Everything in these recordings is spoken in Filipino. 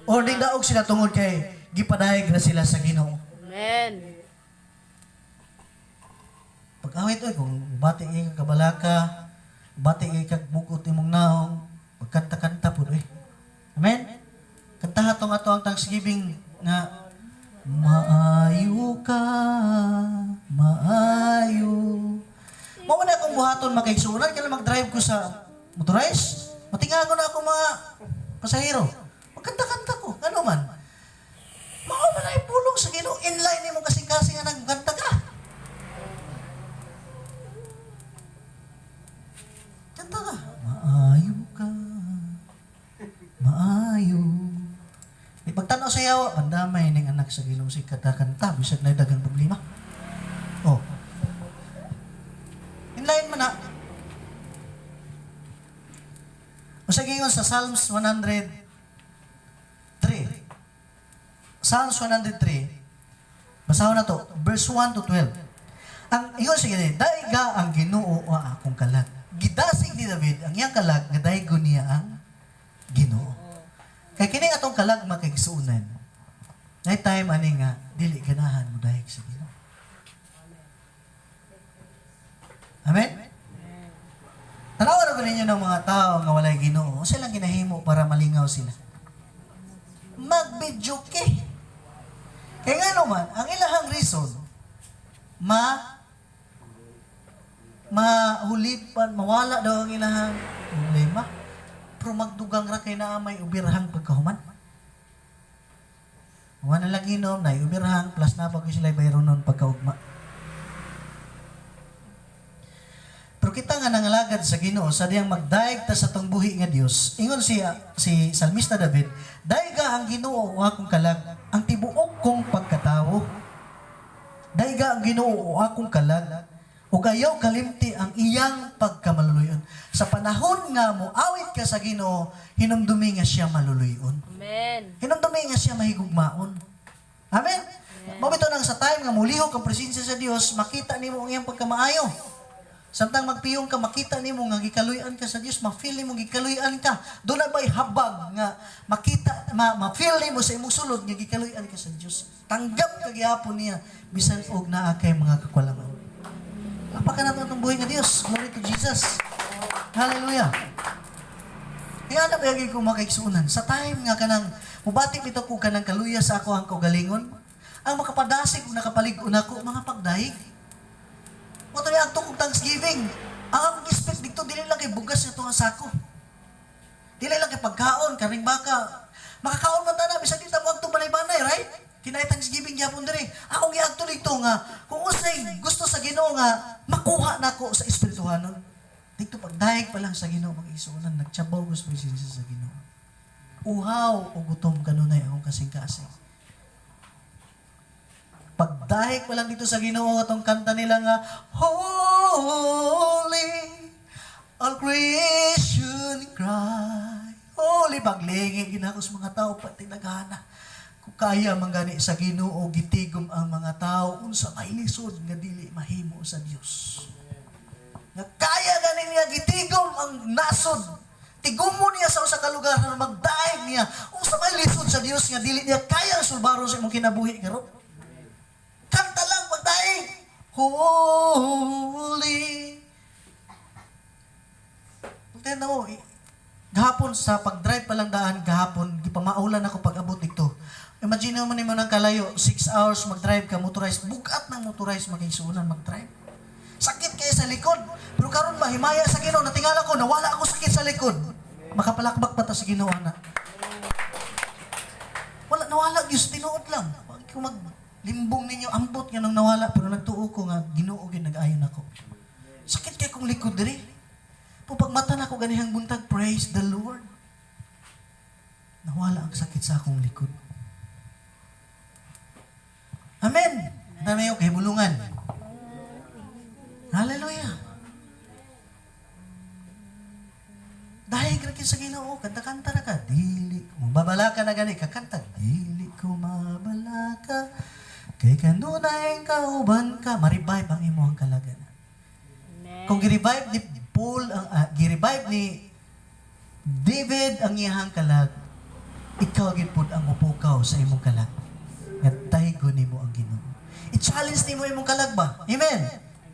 O ding daog sila tungod kay gipadayeg na sila sa Ginoo. Amen. Pag-awit oy kung bati kay kabalaka, bati kay kag bugot imong naong, pagkanta-kanta pud oy. Amen. Kantaha tong ato ang Thanksgiving nga maayo ka, maayo. Mao na akong buhaton makaigsunan kaya mag-drive ko sa motorized. Matingago na ako mga pasahero. Magkanta-kanta ko. Ano man. Mao man ay pulong sa Ginoo. Inline nimo kasing-kasing nga nagkanta ka. Kanta ka. Maayo ka. Maayo. Di pagtanaw sa yawa, pandamay ning anak sa Ginoo si kanta-kanta bisag na dagang problema. Oh. Inline man na. Masagi yun sa Psalms 103. Psalms 103. Basahon na to. Verse 1 to 12. Ang ingon sige ni, daiga ang Ginoo wa akong kalag. Gidasig ni David ang iyang kalag nga daigo niya ang Ginoo. Kay kini atong kalag makigsuunan. Nay time ani nga dili ganahan mo daig sa Ginoo. Amen. Tanawa na ba ninyo ng mga tao nga walay Ginoo? O silang ginahimo para malingaw sila? Magbidyuke. Kaya nga naman, ang ilahang reason, mahulipan, mawala daw ang ilahang problema, pero magdugang ra kay na may ubirahang pagkahuman. Wala lang inom, na ubirahang, plus na pag sila bayron nun pagkaugma. Pero kita nga nangalagad sa Ginoo sa diyang magdaig ta sa tong buhi nga Dios. Ingon si Salmista David, daiga ang Ginoo o akong kalag, ang tibuok kong pagkatawo. Daiga ang Ginoo o akong kalag, o gayaw kalimti ang iyang pagkamaluluyon. Sa panahon nga mo awit ka sa Ginoo, hinumdumi nga siya maluluyon. Amen. Hinumdumi nga siya mahigugmaon. Amen. Mabito nang sa time nga mulihok ang presensya sa Dios, makita nimo ang iyang pagkamaayo. Samtang magpiyong ka, makita nimo nga gikaluyan ka sa Dios, ma-feel nimo gikaluyan ka. Doon na ba'y habag nga makita, ma-feel nimo sa imong sulod nga gikaluyan ka sa Dios. Tanggap ka gihapon niya bisan og naa kay mga kakulangan. Napaka na itong buhay nga Dios. Glory to Jesus. Hallelujah. Kaya na bayagin ko makaigsuunan. Sa time nga kanang mubati bitaw ko kanang kaluya sa ako ang kaugalingon, ang makapadasig o nakapalig-un ako, mga pagdaig. O ito niya, ang Thanksgiving. Ang expect dito, dili lang kay bugas ito ang sako. Dili lang kay pagkaon, karing baka. Makakaon man ta na, bisa dito mo ang banay-banay, right? Kinay Thanksgiving yapon diri. Akong giadto dito nga, kung usay gusto sa Ginoo nga, makuha na ko sa espirituhanon. Dito pagdaig pa lang sa Ginoo, mag-isunan, nagtsabaw ko sa presensya sa Ginoo. Uhaw o gutom kanunay akong kasing-kasing. Pagdahig pa lang dito sa Ginoo, itong kanta nila nga, Holy, all creation cry. Holy, paglingi, ginakos mga tao, pati naghana. Kung kaya manggani sa Ginoo, gitigom ang mga tao, unsa may lisod, nga dili mahimo sa Dios. Nga kaya ganin niya, gitigom ang nasod. Tigom mo niya sa usa ka lugar na magdaig niya, unsa may lisod sa Dios, nga dili niya kaya sulbaron sa imong kinabuhi karon. Kanta lang pagdaig. Holy. Tignan mo, gahapon sa pag-drive pa lang daan, gahapon, gipamaulan ako pag-abot dito. Imagine mo nimo ng kalayo, 6 hours mag-drive ka, motorized, bugat ng motorized magigsunan mag-drive. Sakit kayo sa likod. Pero karon ba, himaya sa Ginoo, natingala ko, nawala ako sakit sa likod. Makapalakbak pa ta sa Ginoo na. Wala, nawala, Diyos, tinuod lang. Kung limbong ninyo, ambot nga nang nawala, pero nagtuo ko nga, Ginoo gyud nag-ayon ako. Sakit kay kong likod diri. Pag mata na ko ganihang buntag, praise the Lord. Nawala ang sakit sa akong likod. Amen. Dami yung kahibulungan. Hallelujah. Dahil ka sa Ginoo, kanta-kanta na ka, dili ko mabalaka na gani, kakanta, dili ko mabalaka. Kay kanunay kauban ka, ma-revive ang imo ang kalaganan. Kung gi-revive ni Paul, gi-revive ni David ang iyahang kalag, ikaw gid pud ang upukaw sa imong kalag. Nga taygo nimo ang Ginoo. I-challenge nimo imong kalag ba? Amen.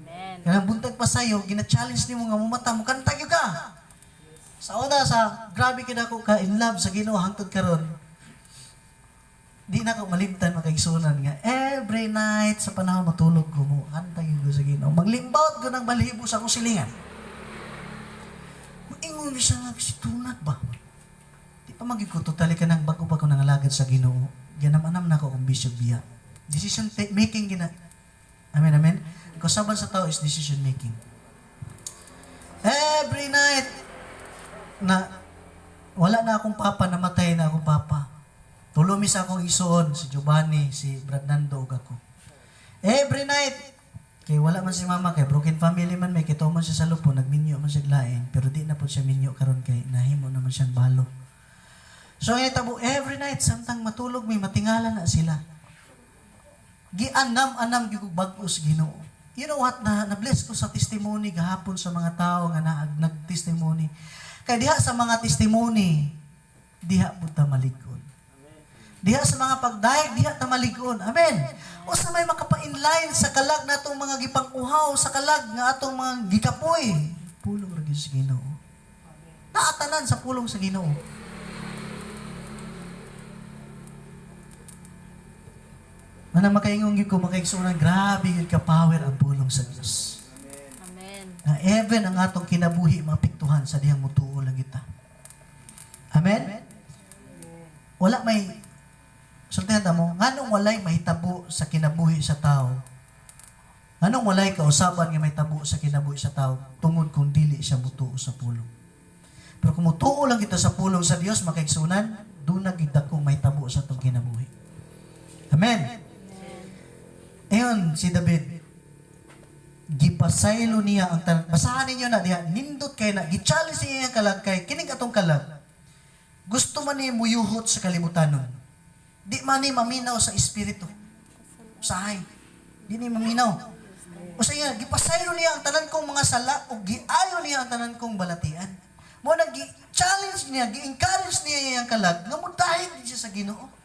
Amen. Kanang buntag pa sayo, gina-challenge nimo nga mumata mo kantag gyud ka. Sa una sa grabe kid ako ka in love sa Ginoo hangtod karon. Di na ako malimtan makaigsunan nga every night sa panahon matulog ko mo kantag gyud sa Ginoo. Maglimbawt ko ng balibo sa akong silingan. Ingon siya nga situnat ba? Di pa magiging totally ka ng bago pa ko nangalagad sa Ginoo. Ganam-anam na ako kung bishop biya. Decision making gina. Amen, amen. Kasaban sa tao is decision making. Every night na wala na akong papa, namatay na akong papa. Tulumi sa akong isuon, si Giovanni, si Brad Nando, ug ako. Every night, kay wala man si mama, kay broken family man, may kito man siya sa lupo, nagminyo man siya lain, pero di na po siya minyo karon kay nahimo naman siyang balo. So, tabo, every night, samtang matulog, may matingala na sila. Gianam-anam, gigubag-os Ginoo. You know what, na-bless ko sa testimony gahapon sa mga tao nga nag-testimony. Kaya diha sa mga testimony, diha po ta malikon. Diha sa mga pagdayeg, diha ta malikon. Amen. O sa may makapa-inline sa kalag na itong mga gipang-uhaw, sa kalag nga atong mga gikapoy. Pulong ra gyud sa Ginoo. Naatanan sa pulong sa Ginoo. Manang makaingong gyud ko makaigsunan, grabe gyud ka power ang pulong sa Dios. Amen. Na even ang atong kinabuhi mapiktuhan sa dihang mutuo lang kita. Amen? Wala may sultihan mo, nganong walay mahitabo sa kinabuhi sa tao? Nganong walay kausaban nga mahitabo sa kinabuhi sa tao tungod kung dili siya mutuo sa pulong? Pero kung mutuo lang kita sa pulong sa Dios makaigsunan, doon na gid akong mahitabo sa atong kinabuhi. Amen. Ayon si David, gipasaylo niya ang tanan. Basahan ninyo na diha, nindot kay na gi-challenge niya ang kalag kay kining atong kalag. Gusto man ni muyuhot sa kalimutanon. Di man ni maminaw sa espiritu. Usahay. Di ni maminaw. Usaya gipasaylo niya ang tanan kong mga sala ug giayo niya ang tanan kong balatian. Mo nang gi-challenge niya, gi-encourage niya ang kalag nga mudahig din siya sa Ginoo.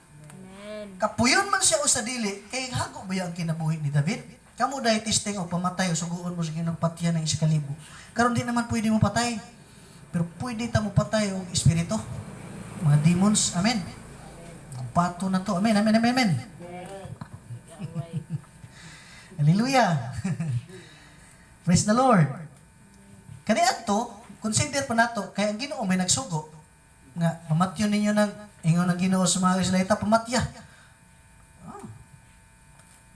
Kapuyon man siya o sa dili, kay hago ba ang kinabuhi ni David? Kamu dahil testing o pamatay o suguon mo sa ginong patya ng 1,000. Karon di naman pwede mo patay. Pero pwede ta mo patay o espiritu. Mga demons. Amen. Ang pato na to. Amen, amen, amen, amen. Hallelujah. Praise the Lord. Kaniya to, consider pa nato, kaya ang Ginoo may nagsugo. Nga, pamatyon ninyo ng ingon ang Ginoo sa mga Israelita, pamatya.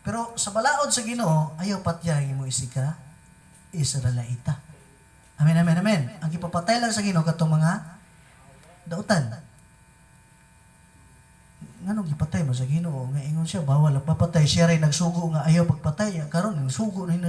Pero sa balaod sa Ginoo, ayaw patyahin mo isika, Israelita. Amen, amen, amen. Ang ipapatay lang sa Ginoo katong mga dautan. Nganong ipatay mo sa Ginoo? Nga ingon siya, bawal ang papatay. Siya rin nagsugo nga ayaw pagpatay. Karon nagsugo na siya.